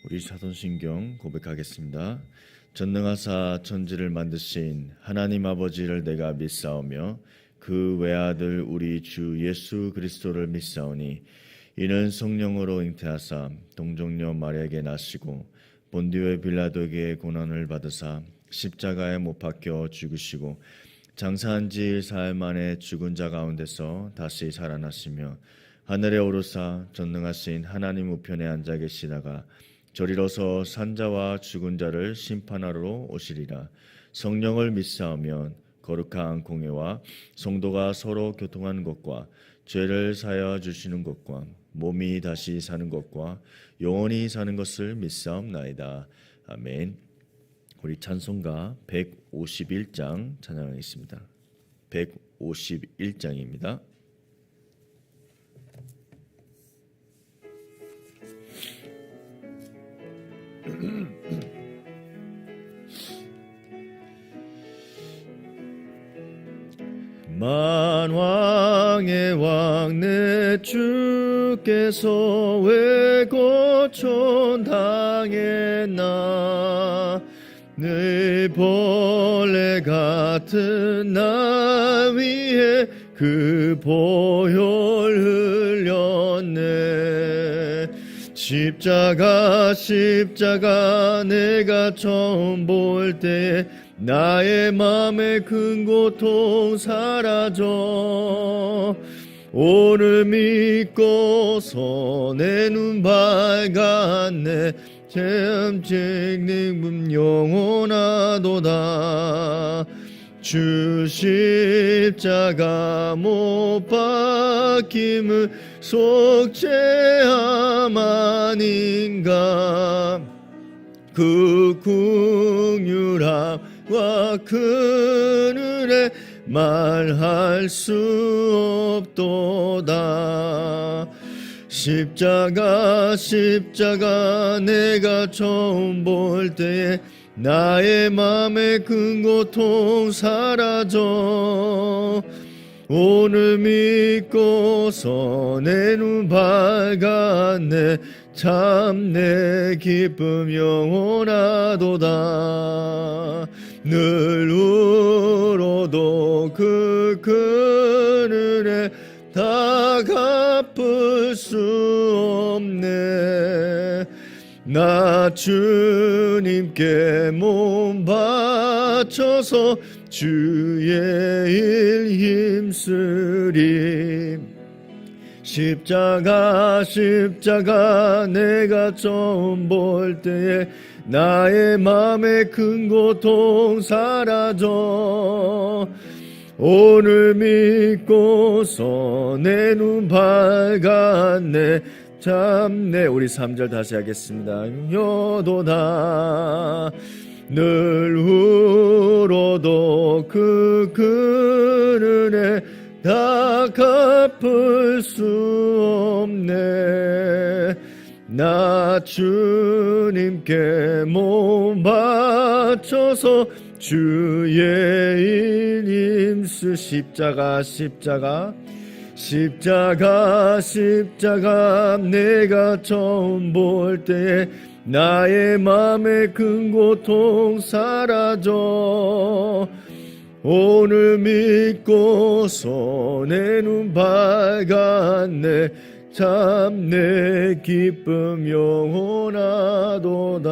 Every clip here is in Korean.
우리 사도신경 고백하겠습니다. 전능하사 천지를 만드신 하나님 아버지를 내가 믿사오며 그 외아들 우리 주 예수 그리스도를 믿사오니 이는 성령으로 잉태하사 동정녀 마리아에게 나시고 본디오 빌라도에게 고난을 받으사 십자가에 못 박혀 죽으시고 장사한 지 4일 만에 죽은 자 가운데서 다시 살아나시며 하늘에 오르사 전능하신 하나님 우편에 앉아 계시다가 저리로서 산자와 죽은 자를 심판하러 오시리라. 성령을 믿사오면 거룩한 공예와 성도가 서로 교통하는 것과 죄를 사하여 주시는 것과 몸이 다시 사는 것과 영원히 사는 것을 믿사옵나이다. 아멘. 우리 찬송가 151장 찬양하겠습니다. 151장입니다. 만왕의 왕 내 주께서 왜 고촌당했나 늘 벌레 같은 나 위에 그 보혈 흘렸네. 십자가 내가 처음 볼 때 나의 맘의 큰 고통 사라져. 오늘 믿고서 내 눈 밝았네. 죄음 찍는 영원하도다. 주 십자가 못 박힘을 속죄함 아닌가. 그 긍휼함과 큰 은혜 말할 수 없도다. 십자가 내가 처음 볼 때에 나의 맘의 큰 고통 사라져. 오늘 믿고서 내 눈 밝았네. 참 내 기쁨 영원하도다. 늘 울어도 그 큰 은혜 다 갚을 수 없네. 나 주님께 몸 바쳐서 주의 일 힘쓰리. 십자가 내가 처음 볼 때에 나의 맘의 큰 고통 사라져. 오늘 믿고서 내 눈 밝았네. 참내. 우리 3절 다시 하겠습니다. 여도다. 늘 울어도 그 큰 은혜 다 갚을 수 없네. 나 주님께 몸 바쳐서 주의 일 힘쓰. 십자가 내가 처음 볼 때에 나의 맘의 큰 고통 사라져. 오늘 믿고서 내 눈 밝았네. 참 내 기쁨 영원하도다.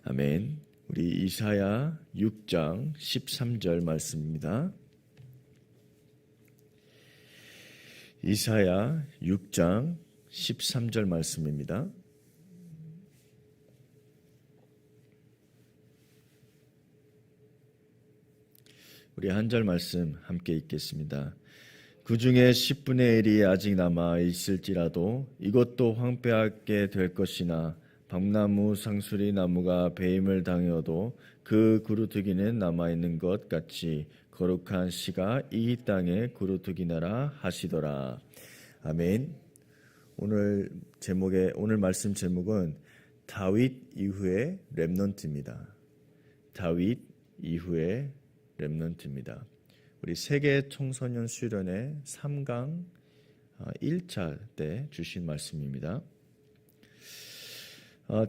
아멘. 우리 이사야 6장 13절 말씀입니다. 이사야 6장 13절 말씀입니다. 우리 한 절 말씀 함께 읽겠습니다. 그 중에 10분의 1이 아직 남아 있을지라도 이것도 황폐하게 될 것이나 밤나무 상수리 나무가 배임을 당해도 그 그루터기는 남아있는 것 같이 거룩한 씨가 이 땅에 그루터기나라 하시더라. 아멘. 오늘 말씀 제목은 다윗 이후의 렘넌트입니다. 다윗 이후의 렘넌트입니다. 우리 세계 청소년 수련회 3강 1차 때 주신 말씀입니다.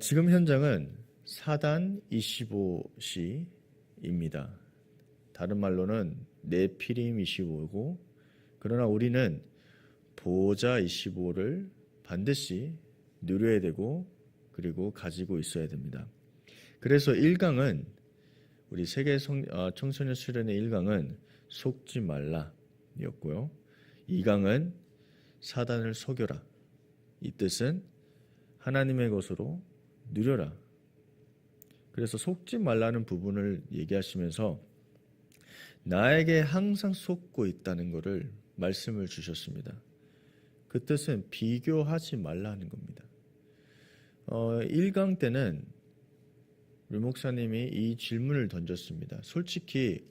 지금 현장은 사단 25시입니다. 다른 말로는 네피림 25고, 그러나 우리는 보호자 25를 반드시 누려야 되고 그리고 가지고 있어야 됩니다. 그래서 1강은 우리 세계 청소년 수련의 1강은 속지 말라 였고요. 2강은 사단을 속여라. 이 뜻은 하나님의 것으로 누려라. 그래서 속지 말라는 부분을 얘기하시면서 나에게 항상 속고 있다는 것을 말씀을 주셨습니다. 그 뜻은 비교하지 말라는 겁니다. 1강 때는 우리 목사님이 이 질문을 던졌습니다. 솔직히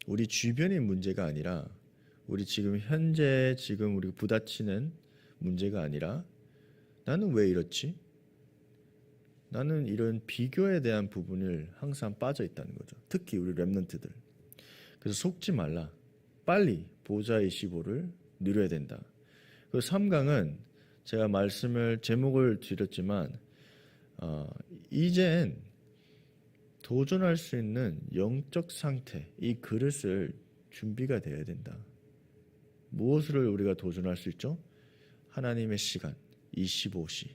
우리 주변의 문제가 아니라 우리 지금 현재 우리 부딪히는 문제가 아니라 나는 왜 이렇지? 나는 이런 비교에 대한 부분을 항상 빠져 있다는 거죠. 특히 우리 렘넌트들. 그래서 속지 말라. 빨리 보좌 25를 누려야 된다. 그 3강은 제가 제목을 드렸지만 이젠 도전할 수 있는 영적 상태, 이 그릇을 준비가 되어야 된다. 무엇을 우리가 도전할 수 있죠? 하나님의 시간, 25시,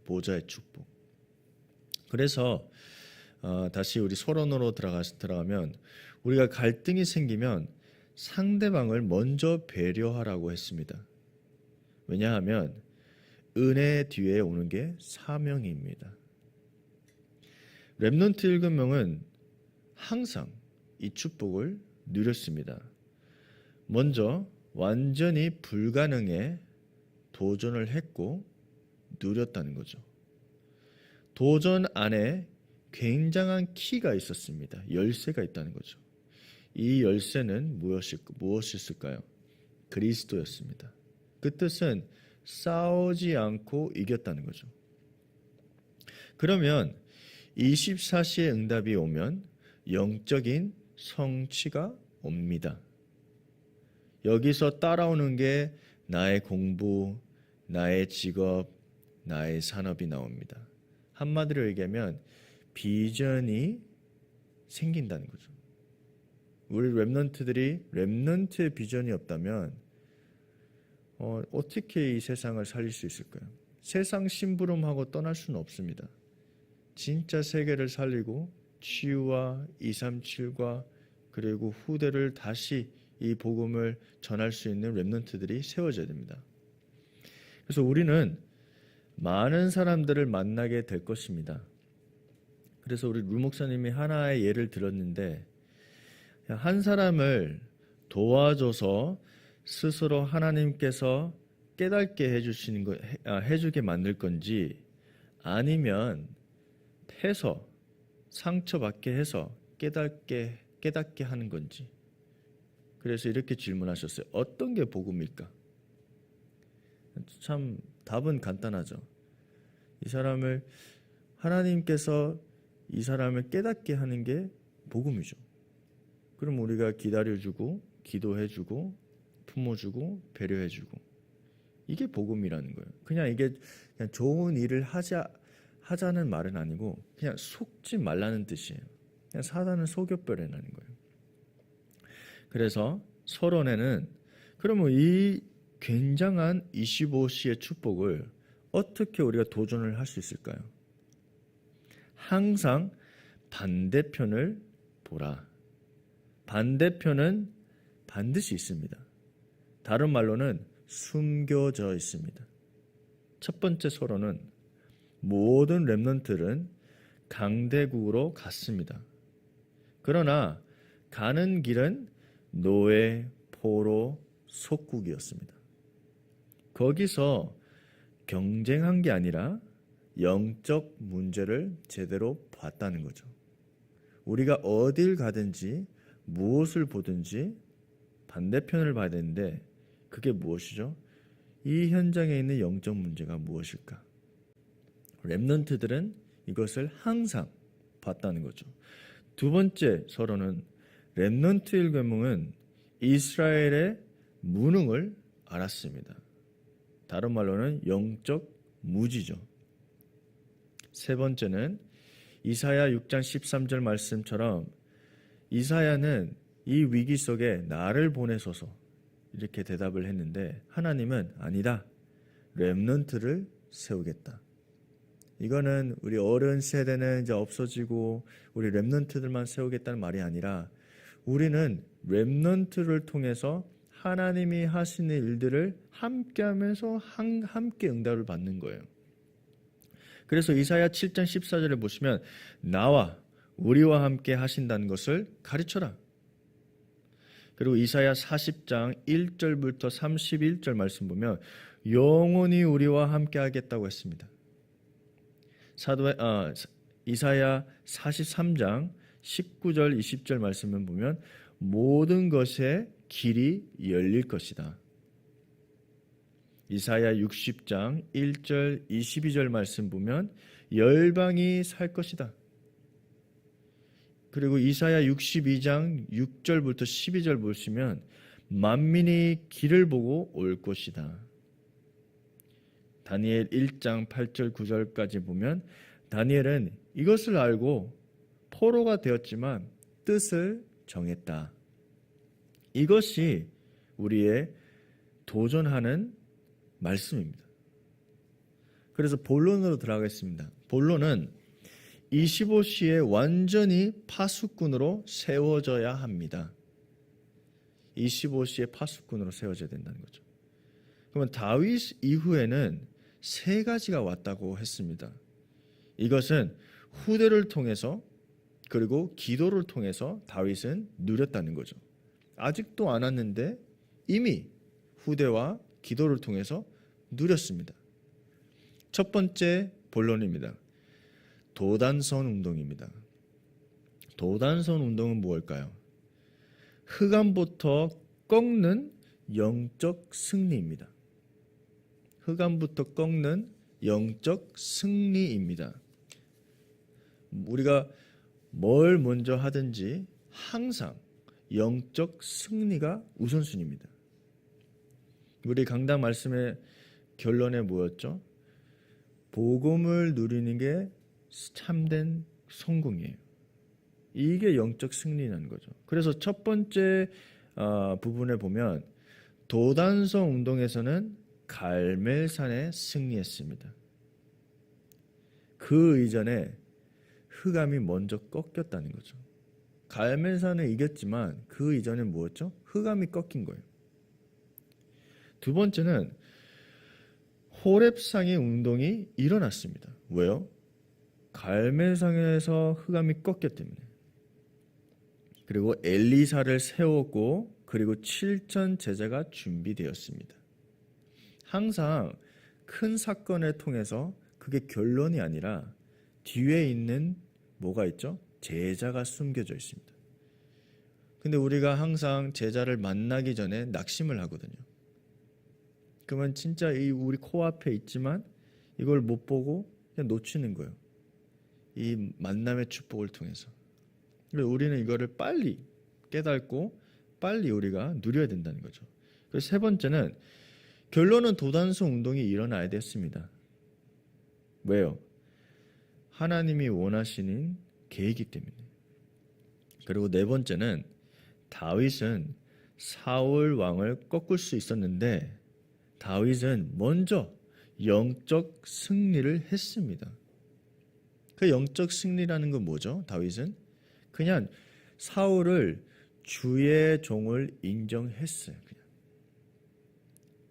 보좌의 축복. 그래서 다시 우리 서론으로 들어가면 우리가 갈등이 생기면 상대방을 먼저 배려하라고 했습니다. 왜냐하면 은혜 뒤에 오는 게 사명입니다. 렘넌트 7명은 항상 이 축복을 누렸습니다. 먼저 완전히 불가능에 도전을 했고 누렸다는 거죠. 도전 안에 굉장한 키가 있었습니다. 열쇠가 있다는 거죠. 이 열쇠는 무엇이었을까요? 그리스도였습니다. 그 뜻은 싸우지 않고 이겼다는 거죠. 그러면 24시의 응답이 오면 영적인 성취가 옵니다. 여기서 따라오는 게 나의 공부, 나의 직업, 나의 산업이 나옵니다. 한마디로 얘기하면 비전이 생긴다는 거죠. 우리 렘넌트들이 렘넌트의 비전이 없다면 어떻게 이 세상을 살릴 수 있을까요? 세상 심부름하고 떠날 수는 없습니다. 진짜 세계를 살리고 치유와 237과 그리고 후대를 다시 이 복음을 전할 수 있는 렘넌트들이 세워져야 됩니다. 그래서 우리는 많은 사람들을 만나게 될 것입니다. 그래서 우리 루 목사님이 하나의 예를 들었는데 한 사람을 도와줘서 스스로 하나님께서 깨닫게 해주게 만들 건지 아니면 패서 상처받게 해서 깨닫게 하는 건지. 그래서 이렇게 질문하셨어요. 어떤 게 복음일까? 참 답은 간단하죠. 하나님께서 이 사람을 깨닫게 하는 게 복음이죠. 그럼 우리가 기다려주고 기도해주고 품어주고 배려해주고 이게 복음이라는 거예요. 그냥 좋은 일을 하자는 말은 아니고 그냥 속지 말라는 뜻이에요. 그냥 사단을 속여버리라는 거예요. 그래서 서론에는 그러면 이 굉장한 25시의 축복을 어떻게 우리가 도전을 할 수 있을까요? 항상 반대편을 보라. 반대편은 반드시 있습니다. 다른 말로는 숨겨져 있습니다. 첫 번째 서론은 모든 렘넌트들은 강대국으로 갔습니다. 그러나 가는 길은 노예, 포로, 속국이었습니다. 거기서 경쟁한 게 아니라 영적 문제를 제대로 봤다는 거죠. 우리가 어딜 가든지 무엇을 보든지 반대편을 봐야 되는데 그게 무엇이죠? 이 현장에 있는 영적 문제가 무엇일까? 렘넌트들은 이것을 항상 봤다는 거죠. 두 번째 서론은 렘넌트 7명은 이스라엘의 무능을 알았습니다. 다른 말로는 영적 무지죠. 세 번째는 이사야 6장 13절 말씀처럼 이사야는 이 위기 속에 나를 보내소서 이렇게 대답을 했는데 하나님은 아니다. 렘넌트를 세우겠다. 이거는 우리 어른 세대는 이제 없어지고 우리 렘넌트들만 세우겠다는 말이 아니라 우리는 렘넌트를 통해서 하나님이 하시는 일들을 함께 하면서 함께 응답을 받는 거예요. 그래서 이사야 7장 14절에 보시면 나와 우리와 함께 하신다는 것을 가르쳐라. 그리고 이사야 40장 1절부터 31절 말씀 보면 영원히 우리와 함께 하겠다고 했습니다. 이사야 43장 19절 20절 말씀을 보면 모든 것의 길이 열릴 것이다. 이사야 60장 1절 22절 말씀 보면 열방이 살 것이다. 그리고 이사야 62장 6절부터 12절 보시면 만민이 길을 보고 올 것이다. 다니엘 1장 8절 9절까지 보면 다니엘은 이것을 알고 포로가 되었지만 뜻을 정했다. 이것이 우리의 도전하는 말씀입니다. 그래서 본론으로 들어가겠습니다. 본론은 25시에 완전히 파수꾼으로 세워져야 합니다. 25시에 파수꾼으로 세워져야 된다는 거죠. 그러면 다윗 이후에는 세 가지가 왔다고 했습니다. 이것은 후대를 통해서 그리고 기도를 통해서 다윗은 누렸다는 거죠. 아직도 안 왔는데 이미 후대와 기도를 통해서 누렸습니다. 첫 번째 본론입니다. 도단선 운동입니다. 도단선 운동은 무엇일까요? 흑암부터 꺾는 영적 승리입니다. 흑암부터 꺾는 영적 승리입니다. 우리가 뭘 먼저 하든지 항상 영적 승리가 우선순위입니다. 우리 강단 말씀의 결론에 뭐였죠? 복음을 누리는 게 참된 성공이에요. 이게 영적 승리라는 거죠. 그래서 첫 번째 부분에 보면 도단성 운동에서는 갈멜산에 승리했습니다. 그 이전에 흑암이 먼저 꺾였다는 거죠. 갈멜산을 이겼지만 그 이전엔 뭐였죠? 흑암이 꺾인 거예요. 두 번째는 호렙상의 운동이 일어났습니다. 왜요? 갈멜산에서 흑암이 꺾였기 때문에. 그리고 엘리사를 세웠고 그리고 7천 제자가 준비되었습니다. 항상 큰 사건을 통해서 그게 결론이 아니라 뒤에 있는 뭐가 있죠? 제자가 숨겨져 있습니다. 근데 우리가 항상 제자를 만나기 전에 낙심을 하거든요. 그러면 진짜 우리 코앞에 있지만 이걸 못 보고 그냥 놓치는 거예요. 이 만남의 축복을 통해서. 우리는 이거를 빨리 깨닫고 빨리 우리가 누려야 된다는 거죠. 그래서 세 번째는 결론은 도단성 운동이 일어나야 됐습니다. 왜요? 하나님이 원하시는 계획이기 때문에. 그리고 네 번째는 다윗은 사울 왕을 꺾을 수 있었는데 다윗은 먼저 영적 승리를 했습니다. 그 영적 승리라는 건 뭐죠? 다윗은 그냥 사울을 주의 종을 인정했어요.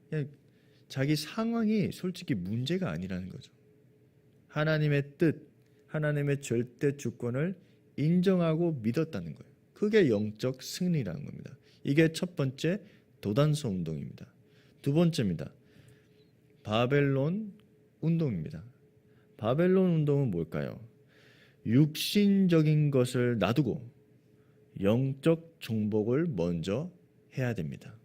그냥 자기 상황이 솔직히 문제가 아니라는 거죠. 하나님의 뜻, 하나님의 절대 주권을 인정하고 믿었다는 거예요. 그게 영적 승리라는 겁니다. 이게 첫 번째 도단성 운동입니다. 두 번째입니다. 바벨론 운동입니다. 바벨론 운동은 뭘까요? 육신적인 것을 놔두고 영적 정복을 먼저 해야 됩니다.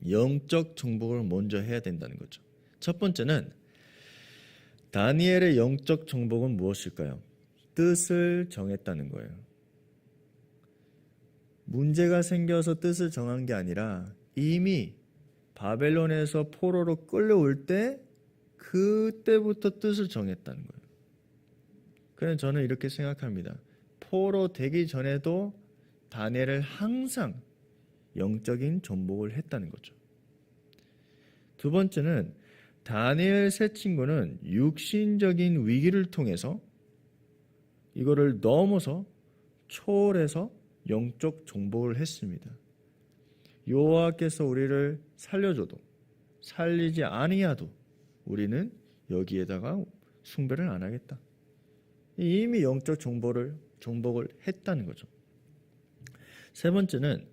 영적 정복을 먼저 해야 된다는 거죠. 첫 번째는 다니엘의 영적 정복은 무엇일까요? 뜻을 정했다는 거예요. 문제가 생겨서 뜻을 정한 게 아니라 이미 바벨론에서 포로로 끌려올 때 그때부터 뜻을 정했다는 거예요. 그래서 저는 이렇게 생각합니다. 포로 되기 전에도 다니엘은 항상 영적인 전복을 했다는 거죠. 두 번째는 다니엘 세 친구는 육신적인 위기를 통해서 이거를 넘어서 초월해서 영적 정복을 했습니다. 여호와께서 우리를 살려줘도 살리지 아니하도 우리는 여기에다가 숭배를 안 하겠다. 이미 영적 정복을 했다는 거죠. 세 번째는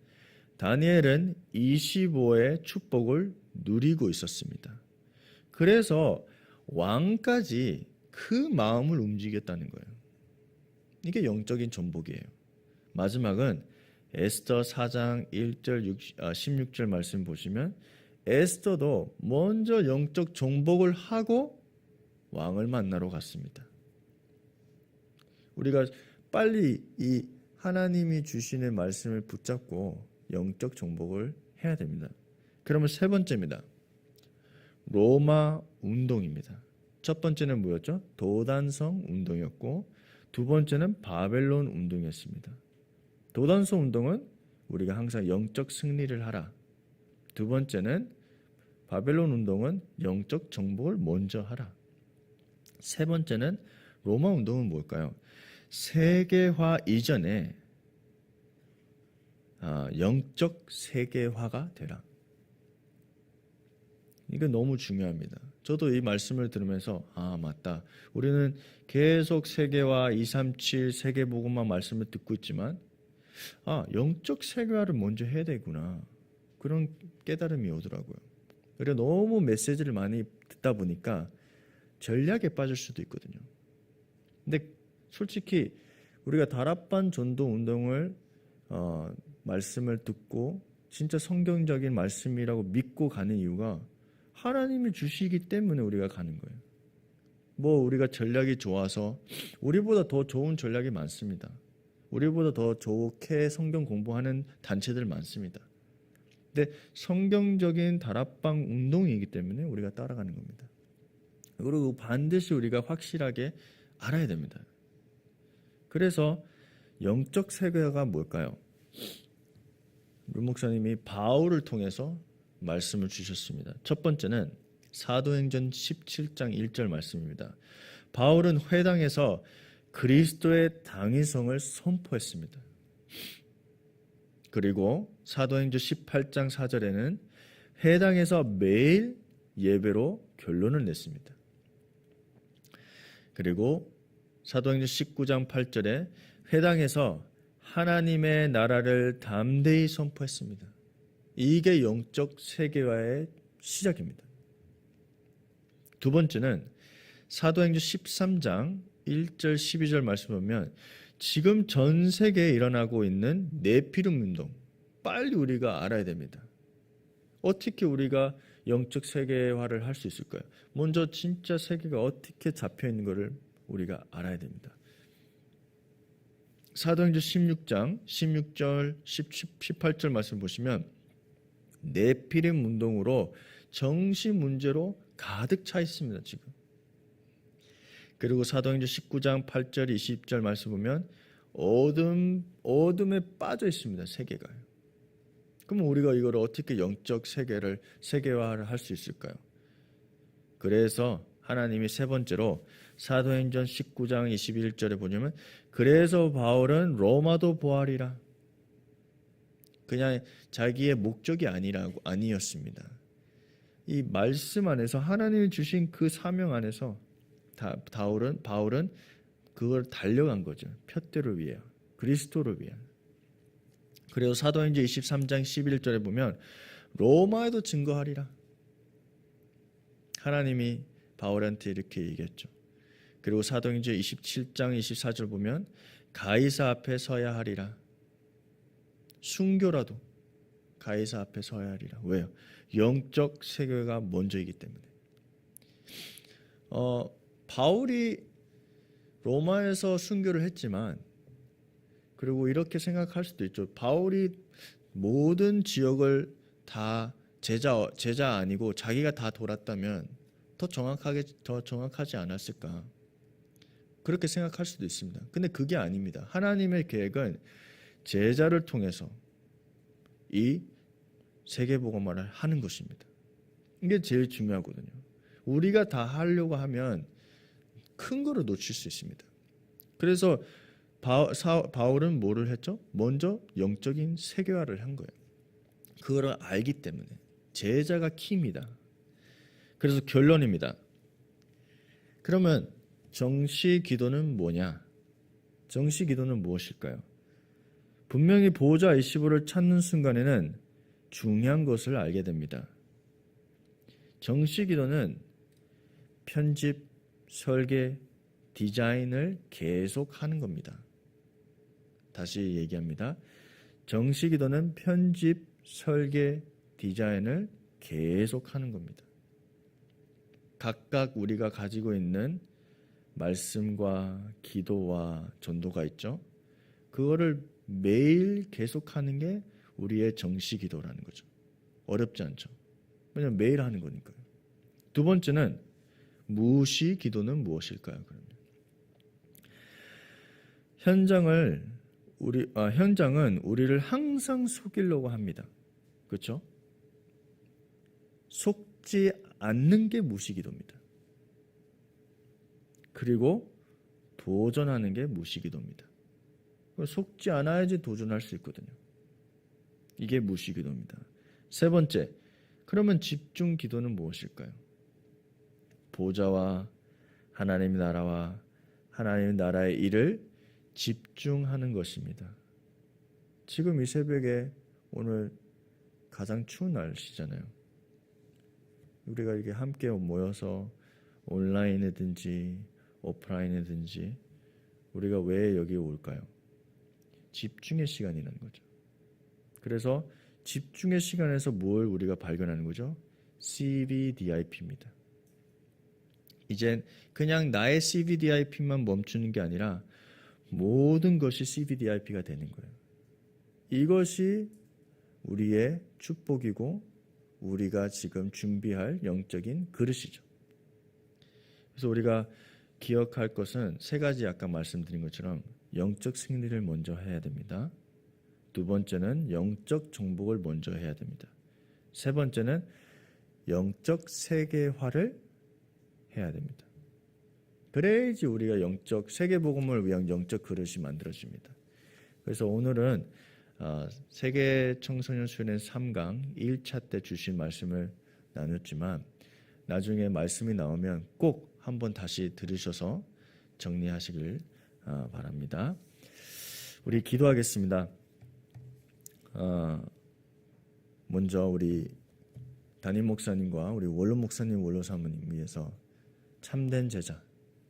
다니엘은 25의 축복을 누리고 있었습니다. 그래서 왕까지 그 마음을 움직였다는 거예요. 이게 영적인 전복이에요. 마지막은 에스더 4장 1절 16절 말씀 보시면 에스더도 먼저 영적 정복을 하고 왕을 만나러 갔습니다. 우리가 빨리 이 하나님이 주시는 말씀을 붙잡고 영적 정복을 해야 됩니다. 그러면 세 번째입니다. 로마 운동입니다. 첫 번째는 뭐였죠? 도단성 운동이었고 두 번째는 바벨론 운동이었습니다. 도단성 운동은 우리가 항상 영적 승리를 하라. 두 번째는 바벨론 운동은 영적 정복을 먼저 하라. 세 번째는 로마 운동은 뭘까요? 세계화 이전에 영적 세계화가 되라. 이거 너무 중요합니다. 저도 이 말씀을 들으면서 맞다. 우리는 계속 세계화 237 세계복음만 말씀을 듣고 있지만 영적 세계화를 먼저 해야 되구나. 그런 깨달음이 오더라고요. 그래서 너무 메시지를 많이 듣다 보니까 전략에 빠질 수도 있거든요. 근데 솔직히 우리가 다락방 전도 운동을 말씀을 듣고 진짜 성경적인 말씀이라고 믿고 가는 이유가 하나님이 주시기 때문에 우리가 가는 거예요. 우리가 전략이 좋아서 우리보다 더 좋은 전략이 많습니다. 우리보다 더 좋게 성경 공부하는 단체들 많습니다. 근데 성경적인 다락방 운동이기 때문에 우리가 따라가는 겁니다. 그리고 반드시 우리가 확실하게 알아야 됩니다. 그래서 영적 세계화가 뭘까요? 류 목사님이 바울을 통해서 말씀을 주셨습니다. 첫 번째는 사도행전 17장 1절 말씀입니다. 바울은 회당에서 그리스도의 당위성을 선포했습니다. 그리고 사도행전 18장 4절에는 회당에서 매일 예배로 결론을 냈습니다. 그리고 사도행전 19장 8절에 회당에서 하나님의 나라를 담대히 선포했습니다. 이게 영적 세계화의 시작입니다. 두 번째는 사도행전 13장 1절 12절 말씀 보면 지금 전 세계에 일어나고 있는 네피림 운동 빨리 우리가 알아야 됩니다. 어떻게 우리가 영적 세계화를 할 수 있을까요? 먼저 진짜 세계가 어떻게 잡혀 있는 것을 우리가 알아야 됩니다. 사도행전 16장 16절 18절 말씀 보시면 네피림 운동으로 정시 문제로 가득 차 있습니다. 지금. 그리고 사도행전 19장 8절 20절 말씀 보면 어둠에 빠져 있습니다. 세계가. 그럼 우리가 이걸 어떻게 영적 세계화를 할 수 있을까요? 그래서 하나님이 세 번째로 사도행전 19장 21절에 보면 그래서 바울은 로마도 보아리라. 그냥 자기의 목적이 아니었습니다. 이 말씀 안에서 하나님이 주신 그 사명 안에서 바울은 그걸 달려간 거죠. 푯대를 위해, 그리스도를 위해. 그리고 사도행전 23장 11절에 보면 로마에도 증거하리라. 하나님이 바울한테 이렇게 얘기했죠. 그리고 사도행전 27장 24절 보면 가이사 앞에 서야 하리라. 순교라도 가이사 앞에 서야 하리라. 왜요? 영적 세계가 먼저이기 때문에. 바울이 로마에서 순교를 했지만 그리고 이렇게 생각할 수도 있죠. 바울이 모든 지역을 다 제자 아니고 자기가 다 돌았다면 더 정확하지 않았을까? 그렇게 생각할 수도 있습니다. 근데 그게 아닙니다. 하나님의 계획은 제자를 통해서 이 세계복음화를 하는 것입니다. 이게 제일 중요하거든요. 우리가 다 하려고 하면 큰 거를 놓칠 수 있습니다. 그래서 바울은 뭐를 했죠? 먼저 영적인 세계화를 한 거예요. 그거를 알기 때문에 제자가 키입니다. 그래서 결론입니다. 그러면 정시 기도는 뭐냐? 정시 기도는 무엇일까요? 분명히 보호자 25를 찾는 순간에는 중요한 것을 알게 됩니다. 정시 기도는 편집, 설계, 디자인을 계속 하는 겁니다. 다시 얘기합니다. 정시 기도는 편집, 설계, 디자인을 계속 하는 겁니다. 각각 우리가 가지고 있는 말씀과 기도와 전도가 있죠. 그거를 매일 계속하는 게 우리의 정시 기도라는 거죠. 어렵지 않죠. 왜냐하면 매일 하는 거니까요. 두 번째는 무시 기도는 무엇일까요? 그러면 현장은 우리를 항상 속이려고 합니다. 그렇죠? 속지 않는 게 무시 기도입니다. 그리고 도전하는 게 무시 기도입니다. 속지 않아야지 도전할 수 있거든요. 이게 무시 기도입니다. 세 번째, 그러면 집중 기도는 무엇일까요? 보좌와 하나님의 나라와 하나님의 나라의 일을 집중하는 것입니다. 지금 이 새벽에 오늘 가장 추운 날씨잖아요. 우리가 이렇게 함께 모여서 온라인이든지 오프라인이든지 우리가 왜 여기 올까요? 집중의 시간이라는 거죠. 그래서 집중의 시간에서 뭘 우리가 발견하는 거죠? CVDIP입니다. 이젠 그냥 나의 CVDIP만 멈추는 게 아니라 모든 것이 CVDIP가 되는 거예요. 이것이 우리의 축복이고 우리가 지금 준비할 영적인 그릇이죠. 그래서 우리가 기억할 것은 세 가지 아까 말씀드린 것처럼 영적 승리를 먼저 해야 됩니다. 두 번째는 영적 정복을 먼저 해야 됩니다. 세 번째는 영적 세계화를 해야 됩니다. 그래야지 우리가 영적 세계복음을 위한 영적 그릇이 만들어집니다. 그래서 오늘은 세계 청소년 수련회 3강 1차 때 주신 말씀을 나눴지만 나중에 말씀이 나오면 꼭 한번 다시 들으셔서 정리하시길 바랍니다. 우리 기도하겠습니다. 먼저 우리 담임 목사님과 우리 원로 목사님, 원로 사모님 위해서 참된 제자,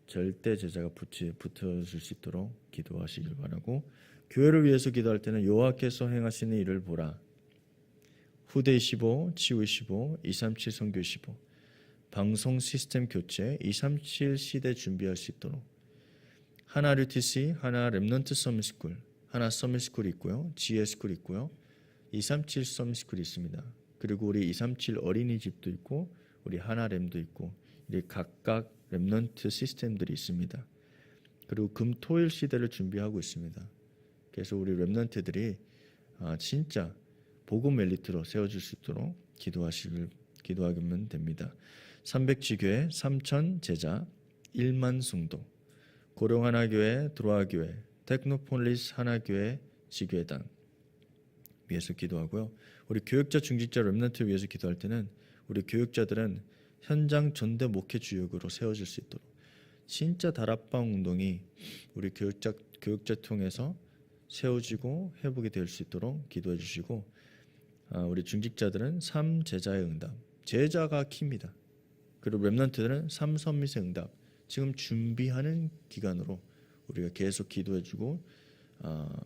절대 제자가 붙어줄 수 있도록 기도하시길 바라고, 교회를 위해서 기도할 때는 여호와께서 행하시는 일을 보라, 후대 25, 치유 25, 237 선교 25, 방송 시스템 교체 237 시대 준비할 수 있도록, 하나 RUTC, 하나 렘넌트 서밋스쿨, 하나 서밋스쿨이 있고요, GS쿨이 있고요, 237 서밋스쿨이 있습니다. 그리고 우리 237 어린이집도 있고 우리 하나 렘도 있고 이렇게 각각 렘넌트 시스템들이 있습니다. 그리고 금토일 시대를 준비하고 있습니다. 그래서 우리 렘넌트들이 진짜 복음 엘리트로 세워줄 수 있도록 기도하면 됩니다. 300지교회 3천 제자 1만 성도, 고령 하나교회, 드로아교회, 테크노폴리스 하나교회 지교회당 위해서 기도하고요. 우리 교육자, 중직자, 렘넌트 위해서 기도할 때는 우리 교육자들은 현장 전대 목회 주역으로 세워질 수 있도록 진짜 다락방 운동이 우리 교육자 통해서 세워지고 회복이 될 수 있도록 기도해 주시고, 우리 중직자들은 3제자의 응답, 제자가 키입니다. 그리고 렘넌트들은 3서밋의 응답, 지금 준비하는 기간으로 우리가 계속 기도해 주고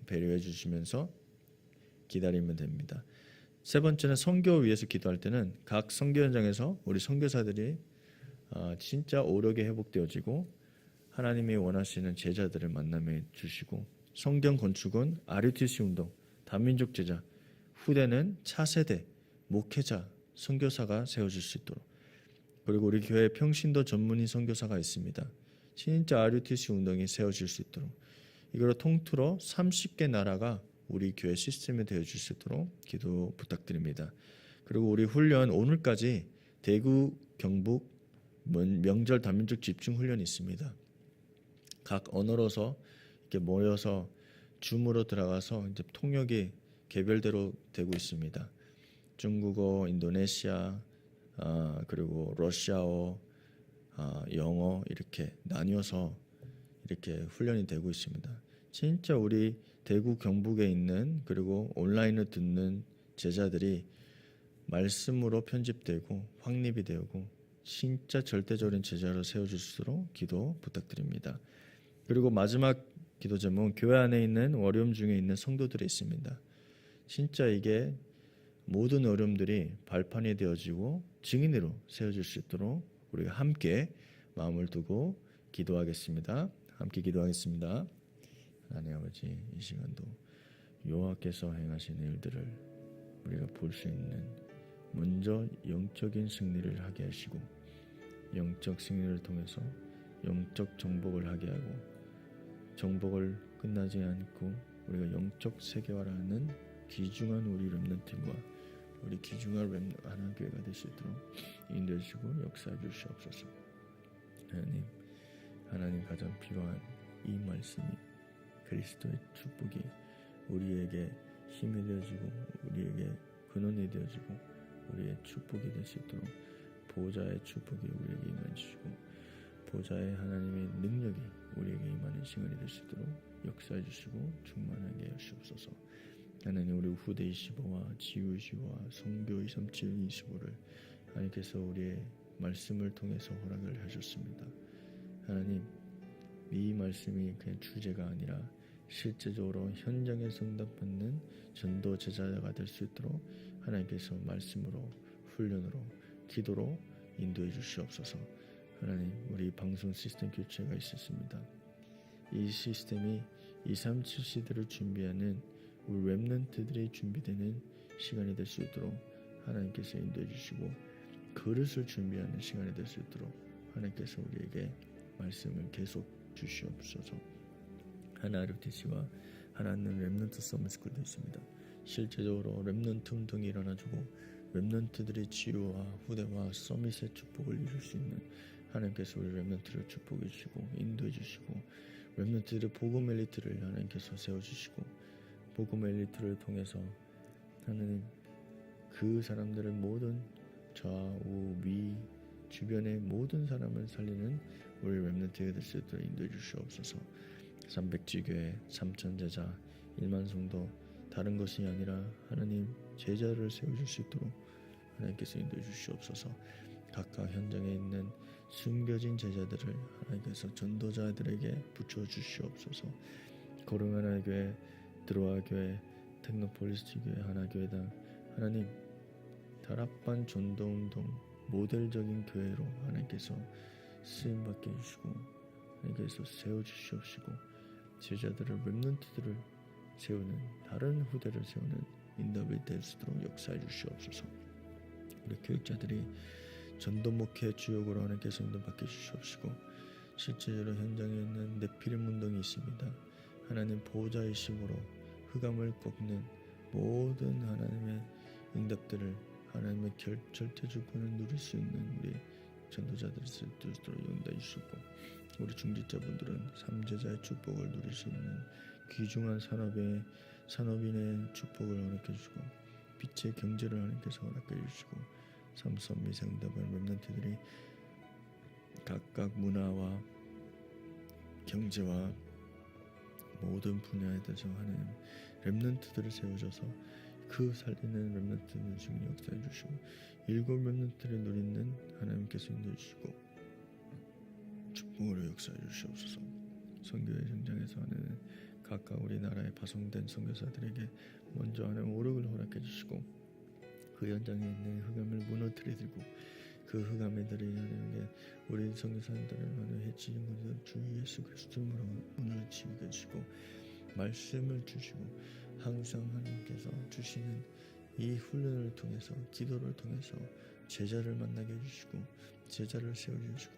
배려해 주시면서 기다리면 됩니다. 세 번째는 선교 위해서 기도할 때는 각 선교 현장에서 우리 선교사들이 진짜 오력이 회복되어지고 하나님이 원하시는 제자들을 만남해 주시고, 성경 건축은 RUTC 운동, 다민족 제자, 후대는 차세대 목회자 선교사가 세워질 수 있도록, 그리고 우리 교회 평신도 전문인 선교사가 있습니다. 진짜 RUTC 운동이 세워질 수 있도록, 이걸 통틀어 30개 나라가 우리 교회 시스템이 되어질 수 있도록 기도 부탁드립니다. 그리고 우리 훈련 오늘까지 대구, 경북 명절 다민족 집중 훈련이 있습니다. 각 언어로서 이렇게 모여서 줌으로 들어가서 이제 통역이 개별대로 되고 있습니다. 중국어, 인도네시아, 그리고 러시아어, 영어 이렇게 나뉘어서 이렇게 훈련이 되고 있습니다. 진짜 우리 대구 경북에 있는 그리고 온라인을 듣는 제자들이 말씀으로 편집되고 확립이 되고 진짜 절대적인 제자로 세워질 수 있도록 기도 부탁드립니다. 그리고 마지막 기도 제목은 교회 안에 있는 어려움 중에 있는 성도들이 있습니다. 진짜 이게 모든 어려움들이 발판이 되어지고 증인으로 세워질 수 있도록 우리가 함께 마음을 두고 기도하겠습니다. 함께 기도하겠습니다. 하나님 아버지, 이 시간도 여호와께서 행하신 일들을 우리가 볼 수 있는 먼저 영적인 승리를 하게 하시고 영적 승리를 통해서 영적 정복을 하게 하고 정복을 끝나지 않고 우리가 영적 세계화라는 귀중한 우리 렘넌트과 우리 귀중한 하나교회가 될 수 있도록 인도해 주시고 역사해 주시옵소서. 하나님 가장 필요한 이 말씀이 그리스도의 축복이 우리에게 힘이 되어지고 우리에게 근원이 되어지고 우리의 축복이 될 수 있도록 보호자의 축복이 우리에게 임해 주시고 보호자의 하나님의 능력이 우리에게 임하는 시간이 될 수 있도록 역사해 주시고 충만하게 하시옵소서. 하나님, 우리 후대 25와 지우 25와 성교 237 25를 하나님께서 우리의 말씀을 통해서 허락을 하셨습니다. 하나님, 이 말씀이 그냥 주제가 아니라 실제적으로 현장에 응답받는 전도 제자가 될 수 있도록 하나님께서 말씀으로 훈련으로 기도로 인도해 주시옵소서. 하나님, 우리 방송 시스템 교체가 있었습니다. 이 시스템이 237 시대를 준비하는 우리 렘넌트들이 준비되는 시간이 될 수 있도록 하나님께서 인도해 주시고 그릇을 준비하는 시간이 될 수 있도록 하나님께서 우리에게 말씀을 계속 주시옵소서. 하나르티시와 하나님 렘넌트 서밋스쿨도 있습니다. 실제적으로 렘넌트 운동이 일어나주고 렘넌트들의 지유와 후대와 서밋의 축복을 이룰 수 있는 하나님께서 우리 렘넌트를 축복해 주시고 인도해 주시고 렘넌트들의 복음 엘리트를 하나님께서 세워주시고 복음 엘리트를 통해서 하나님 그 사람들의 모든 좌우 위 주변의 모든 사람을 살리는 우리 렘넌트가 될 수 있도록 인도해 주시옵소서. 300지교회 3천 제자 1만 성도 다른 것이 아니라 하나님 제자를 세워줄 수 있도록 하나님께서 인도해 주시옵소서. 각각 현장에 있는 숨겨진 제자들을 하나님께서 전도자들에게 붙여주시옵소서. 거룩한 교회, 드로아 교회, 테크노폴리스 교회, 하나교회당 하나님 다락방 전도운동 모델적인 교회로 하나님께서 쓰임받게 해주시고 하나님께서 세워주시옵시고 제자들을 렘넌트들을 세우는 다른 후대를 세우는 인도가 될 수 있도록 역사해 주시옵소서. 우리 교육자들이 전도 목회 주역으로 하나님께서 인도받게 주시옵시고 실제로 현장에 있는 네피림 운동이 있습니다. 하나님 보호자의식으로 흑암을 꺾는 모든 하나님의 응답들을 하나님의 절대주권을 누릴 수 있는 우리 전도자들을 스스로 인도해 주시고 우리 중직자분들은 삼제자의 축복을 누릴 수 있는 귀중한 산업인의 축복을 허락해 주시고 빛의 경제를 하나님께서 허락해 주시고 삼선 미생답을 렘넌트들이 각각 문화와 경제와 모든 분야에 대해서 하나님 렘넌트들을 세워줘서 그 살리는 렘넌트들 중에 역사해 주시고 일곱 렘넌트를 누리는 하나님께서 인도해 주시고 축복으로 역사해 주시옵소서. 선교의 현장에서 하는 각각 우리나라에 파송된 선교사들에게 먼저 하나님 오력을 허락해 주시고 그 현장에 있는 흑암을 무너뜨리고 그 흑암들이 하나님께 우리 선교사들을 하나님 해치는 것을 주 예수 그리스도로 문을 치게 해주시고 말씀을 주시고 항상 하나님께서 주시는 이 훈련을 통해서 기도를 통해서 제자를 만나게 해주시고 제자를 세워주시고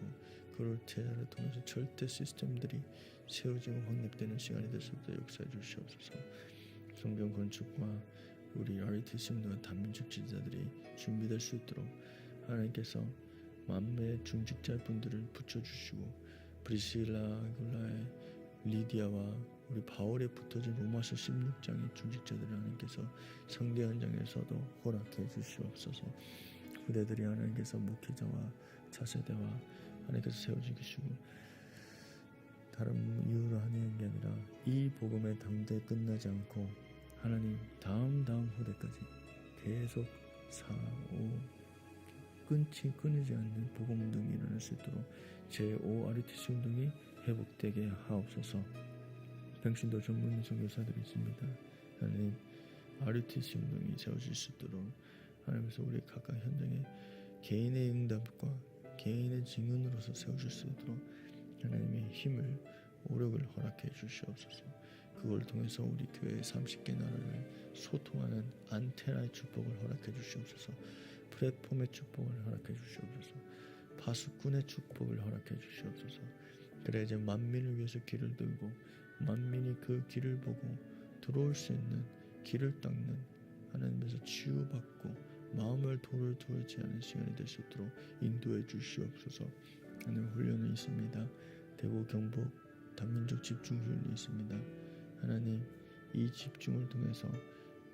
그 제자를 통해서 절대 시스템들이 세워지고 확립되는 시간이 될 수 있도록 역사해 주시옵소서. 성경 건축과 우리 RTC 운동과 단민족 지자들이 준비될 수 있도록 하나님께서 만매의 중직자분들을 붙여주시고 브리실라, 아굴라의 리디아와 우리 바울에 붙어진 로마서 16장의 중직자들을 하나님께서 상대 현장에서도 허락해 주시옵소서. 후대들이 하나님께서 목회자와 차세대와 하나님께서 세워주시고 다른 이유로 하는 게 아니라 이 복음의 당대에 끝나지 않고 하나님 다음 후대까지 계속 끊이지 않는 복음 운동이 일어날 수 있도록 제5 RTC 운동이 회복되게 하옵소서. 당신도 전문 선교사들이 있습니다. 하나님 RTC 운동이 세워질 수 있도록 하나님께서 우리 각각 현장에 개인의 응답과 개인의 증언으로서 세워질 수 있도록 하나님의 힘을 오력을 허락해 주시옵소서. 그걸 통해서 우리 교회의 30개 나라를 소통하는 안테나의 축복을 허락해 주시옵소서. 플랫폼의 축복을 허락해 주시옵소서. 파수꾼의 축복을 허락해 주시옵소서. 그래 이제 만민을 위해서 길을 들고 만민이 그 길을 보고 들어올 수 있는 길을 닦는 하나님께서 치유받고 마음을 돌을 두지 않은 시간이 될 수 있도록 인도해 주시옵소서. 하나님 훈련이 있습니다. 대구 경북 단민족 집중훈련이 있습니다. 하나님 이 집중을 통해서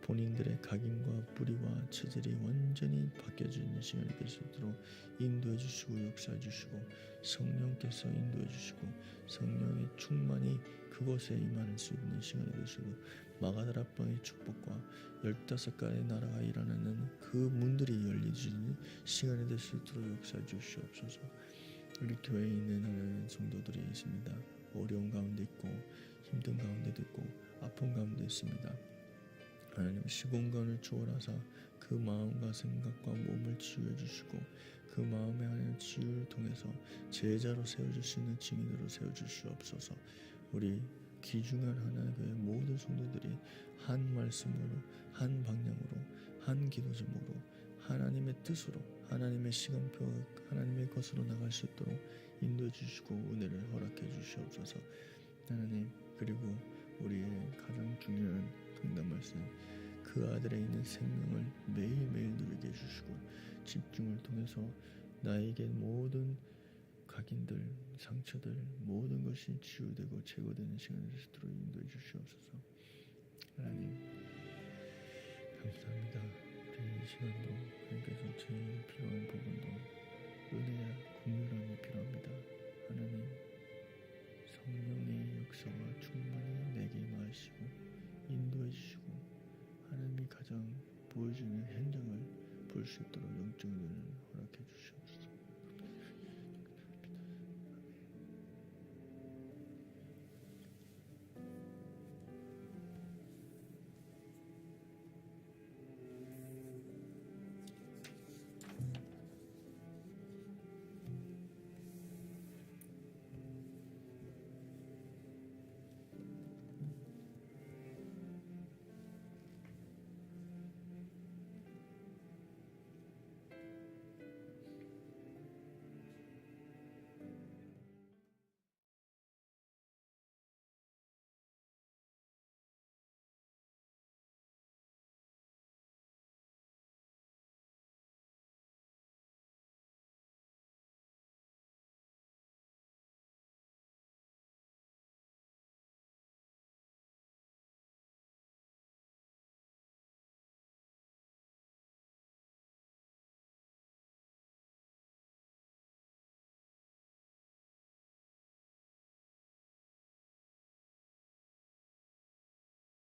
본인들의 각인과 뿌리와 체질이 완전히 바뀌어지는 시간이 될 수 있도록 인도해 주시고 역사해 주시고 성령께서 인도해 주시고 성령의 충만이 그곳에 임할 수 있는 시간이 될 수 있도록 마가다락방의 축복과 15가지 나라가 일어나는 그 문들이 열리는 시간이 될 수 있도록 역사해 주시옵소서. 우리 교회에 있는 하나님 성도들이 있습니다. 어려운 가운데 있고 힘든 가운데도 있고 아픈 가운데 있습니다. 하나님 시공간을 초월하사 그 마음과 생각과 몸을 치유해 주시고 그 마음의 하나님 치유를 통해서 제자로 세워줄 수 있는 증인으로 세워주시옵소서. 우리 귀중한 하나님의 모든 성도들이 한 말씀으로 한 방향으로 한 기도 제목으로 하나님의 뜻으로 하나님의 시간표 하나님의 것으로 나갈 수 있도록 인도해 주시고 은혜를 허락해 주시옵소서. 하나님 그리고 우리의 가장 중요한 강단 말씀 그 아들에 있는 생명을 매일매일 누리게 해주시고 집중을 통해서 나에게 모든 각인들 상처들 모든 것이 치유되고 제거되는 시간을 주도록 인도해 주시옵소서. 하나님 감사합니다. 우리 이 시간도 하나님께서 제일 필요한 부분도 은혜와 긍휼함이 필요합니다. 하나님 성령의 역사와 충만히 내게 임하시고 인도해 주시고 하나님이 가장 보여주는 현장을 볼 수 있도록 영적인 눈을 허락해 주시옵소서.